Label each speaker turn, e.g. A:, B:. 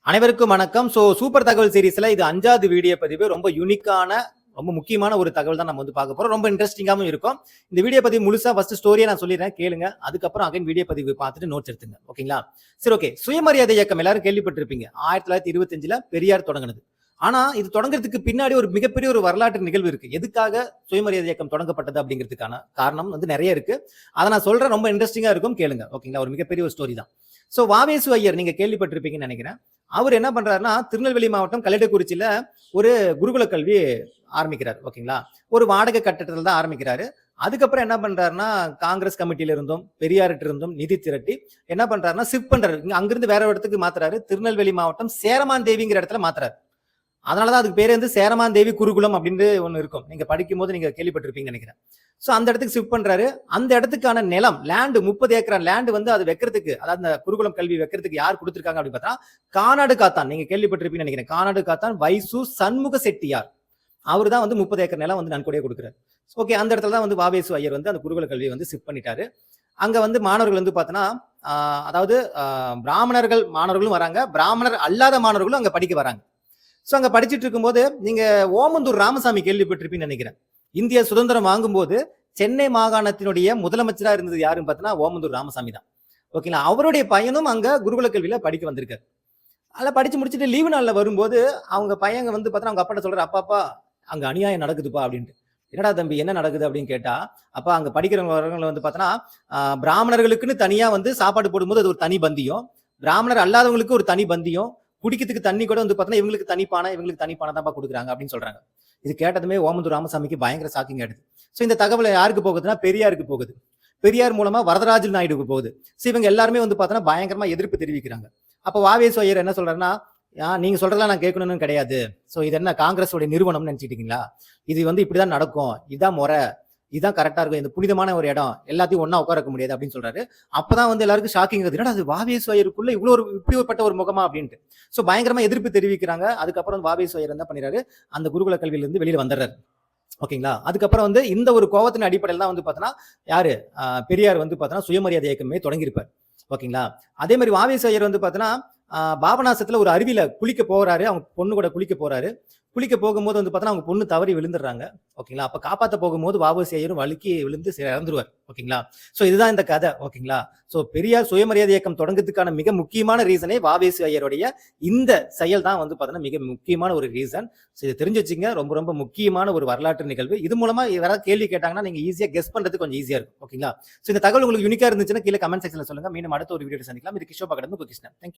A: அனைவருக்கும் வணக்கம். சூப்பர் தகவல் சீரிஸ்ல இது 5வது வீடியோ பதிவு. ரொம்ப யூனிக்கான, ரொம்ப முக்கியமான ஒரு தகவல் தான் நம்ம வந்து பார்க்க போறோம். ரொம்ப இன்ட்ரெஸ்டிங்காவும் இருக்கும். இந்த வீடியோ பதிவு முழுசா ஃபர்ஸ்ட் ஸ்டோரியை நான் சொல்லிடுறேன், கேளுங்க. அதுக்கப்புறம் அகைன் வீடியோ பதிவு பார்த்துட்டு நோட்ஸ் எடுத்துங்க. ஓகேங்களா? சரி, ஓகே. சுயமரியாதை இயக்கம் எல்லாரும் கேள்விப்பட்டிருப்பீங்க. 1925ல பெரியார் தொடங்கினது. ஆனா இது தொடங்குறதுக்கு பின்னாடி ஒரு மிகப்பெரிய ஒரு வரலாற்று நிகழ்வு இருக்கு. எதுக்காக சுயமரியாதை இயக்கம் தொடங்கப்பட்டது அப்படிங்கிறதுக்கான காரணம் வந்து நிறைய இருக்கு. அதை நான் சொல்றேன், ரொம்ப இன்ட்ரெஸ்டிங்கா இருக்கும், கேளுங்க. ஓகேங்களா? ஒரு மிகப்பெரிய ஒரு ஸ்டோரி தான். வாவேசு ஐயர் நீங்க கேள்விப்பட்டிருப்பீங்கன்னு நினைக்கிறேன். அவர் என்ன பண்றாருன்னா, திருநெல்வேலி மாவட்டம் கல்லடைக்குறிச்சியில ஒரு குருகுல கல்வி ஆரம்பிக்கிறார். ஓகேங்களா? ஒரு வாடகை கட்டடத்துல தான் ஆரம்பிக்கிறாரு. அதுக்கப்புறம் என்ன பண்றாருன்னா, காங்கிரஸ் கமிட்டியில இருந்தும் பெரியார்ட்ட இருந்தும் நிதி திரட்டி என்ன பண்றாருன்னா ஷிஃப்ட் பண்றாரு. அங்கிருந்து வேற இடத்துக்கு மாத்துறாரு. திருநெல்வேலி மாவட்டம் சேரமான் தேவிங்கிற இடத்துல மாத்துறாரு. அதனாலதான் அதுக்கு பேரு வந்து சேரமான் தேவி குருகுலம் அப்படின்னு ஒண்ணு இருக்கும். நீங்க படிக்கும் போது நீங்க கேள்விப்பட்டிருப்பீங்கன்னு நினைக்கிறேன். அந்த இடத்துக்கு ஷிஃப்ட் பண்றாரு. அந்த இடத்துக்கான நிலம் லேண்ட் 30 ஏக்கர் லேண்ட் வந்து அது வைக்கிறதுக்கு, அதாவது அந்த குருகுலம் கல்வி வைக்கிறதுக்கு யார் கொடுத்திருக்காங்க அப்படின்னு பார்த்தா கானாடு காத்தான். நீங்க கேள்விப்பட்டிருப்பீங்கன்னு நினைக்கிறேன். கானாடு காத்தான் வைசு சண்முக செட்டியார். அவர் தான் வந்து 30 ஏக்கர் நிலம் வந்து நன்கொடையா கொடுக்குறாரு. ஓகே, அந்த இடத்துல தான் வந்து வாவேசு ஐயர் வந்து அந்த குருகுல கல்வியை வந்து ஷிஃப்ட் பண்ணிட்டாரு. அங்க வந்து மாணவர்கள் வந்து பார்த்தோன்னா, அதாவது பிராமணர்கள் மாணவர்களும் வராங்க, பிராமணர் அல்லாத மாணவர்களும் அங்க படிக்க வராங்க. அங்க படிச்சுட்டு இருக்கும்போது நீங்க ஓமந்தூர் ராமசாமி கேள்விப்பட்டிருப்பீங்கன்னு நினைக்கிறேன். இந்திய சுதந்திரம் வாங்கும்போது சென்னை மாகாணத்தினுடைய முதலமைச்சரா இருந்தது யாருன்னு பார்த்தீங்கன்னா ஓமந்தூர் ராமசாமி தான். ஓகேங்களா? அவருடைய பையனும் அங்க குருகுல கல்வியில படிக்க வந்திருக்காரு. அதில் படிச்சு முடிச்சுட்டு லீவு நாள்ல வரும்போது அவங்க பையங்க வந்து பார்த்தா அவங்க அப்பாட்ட சொல்றாரு, அப்பாப்பா அங்க அநியாயம் நடக்குதுப்பா அப்படின்ட்டு. என்னடா தம்பி என்ன நடக்குது அப்படின்னு கேட்டா, அப்பா அங்க படிக்கிறவங்க வந்து பார்த்தோன்னா பிராமணர்களுக்குன்னு தனியா வந்து சாப்பாடு போடும்போது அது ஒரு தனி பந்தியும், பிராமணர் அல்லாதவங்களுக்கு ஒரு தனி பந்தியும், குடிக்கிறதுக்கு தண்ணி கூட வந்து பார்த்தோன்னா இவங்களுக்கு தனிப்பானை இவங்களுக்கு தனிப்பானை தான் கொடுக்குறாங்க அப்படின்னு சொல்றாங்க. இது கேட்டதுமே ஓமந்தூர் ராமசாமிக்கு பயங்கர ஷாக்கிங் ஆயிடுது. இந்த தகவல் யாருக்கு போகுதுன்னா பெரியாருக்கு போகுது. பெரியார் மூலமா வரதராஜன் நாயுடுக்கு போகுது. இவங்க எல்லாருமே வந்து பார்த்தோன்னா பயங்கரமா எதிர்ப்பு தெரிவிக்கிறாங்க. அப்ப வாவேசு ஐயர் என்ன சொல்றாருன்னா, நீங்க சொல்றதெல்லாம் நான் கேட்கணும்னு கிடையாது. இது என்ன காங்கிரஸோட நிறுவனம்னு நினைச்சிட்டீங்களா? இது வந்து இப்படிதான் நடக்கும், இதான் முறை, இதுதான் கரெக்டா இருக்கும், இந்த புனிதமான ஒரு இடம், எல்லாத்தையும் ஒன்னா உட்கார வைக்க முடியாது அப்படின்னு சொல்றாரு. அப்பதான் வந்து எல்லாருக்கும் ஷாக்கிங் ஆகுது, என்னடா அது வாவேசு ஐயருக்குள்ள இவ்வளவு ஒரு இப்படிப்பட்ட ஒரு முகமா அப்படின்ட்டு. பயங்கரமா எதிர்ப்பு தெரிவிக்கிறாங்க. அதுக்கப்புறம் வாவேசு ஐயர் என்ன பண்ணிடுறாரு, அந்த குருகுல கல்வியில இருந்து வெளியில வந்துடுறாரு. ஓகேங்களா? அதுக்கப்புறம் வந்து இந்த ஒரு கோவத்தின் அடிப்படையில் தான் வந்து பார்த்தோன்னா யாரு பெரியார் வந்து பார்த்தோன்னா சுயமரியாதை இயக்கமே தொடங்கியிருப்பார். ஓகேங்களா? அதே மாதிரி வாவேசு ஐயர் வந்து பார்த்தோன்னா பாபநாசத்துல ஒரு அருவியில குளிக்க போறாரு. அவங்க பொண்ணு கூட குளிக்க போறாரு. குளிக்க போகும்போது வந்து பார்த்தோன்னா அவங்க பொண்ணு தவறி விழுந்துடுறாங்க. ஓகேங்களா? அப்ப காப்பாற்ற போகும்போது வாவேசு ஐயரும் வழுக்கி விழுந்து இறந்துருவார். ஓகேங்களா? இதுதான் இந்த கதை. ஓகேங்களா? பெரியார் சுயமரியாதை இயக்கம் தொடங்குறதுக்கான மிக முக்கியமான ரீசனே வாவேசு ஐயருடைய இந்த செயல் தான் வந்து பார்த்தோன்னா மிக முக்கியமான ஒரு ரீசன். இதை தெரிஞ்சு வச்சுங்க, ரொம்ப ரொம்ப முக்கியமான ஒரு வரலாற்று நிகழ்வு. இது மூலமா யாராவது கேள்வி கேட்டாங்கன்னா நீங்க ஈஸியா கெஸ் பண்றது கொஞ்சம் ஈஸியா இருக்கும். ஓகேங்களா? இந்த தகவல் உங்களுக்கு யூனிக்கா இருந்துச்சுன்னா கீழே கமெண்ட் செக்ஷன்ல சொல்லுங்க. மீண்டும் அடுத்த ஒரு வீடியோ சந்திக்கலாம். இது கிஷோர் பக்கத்துல கிருஷ்ணன். தேங்க்யூ.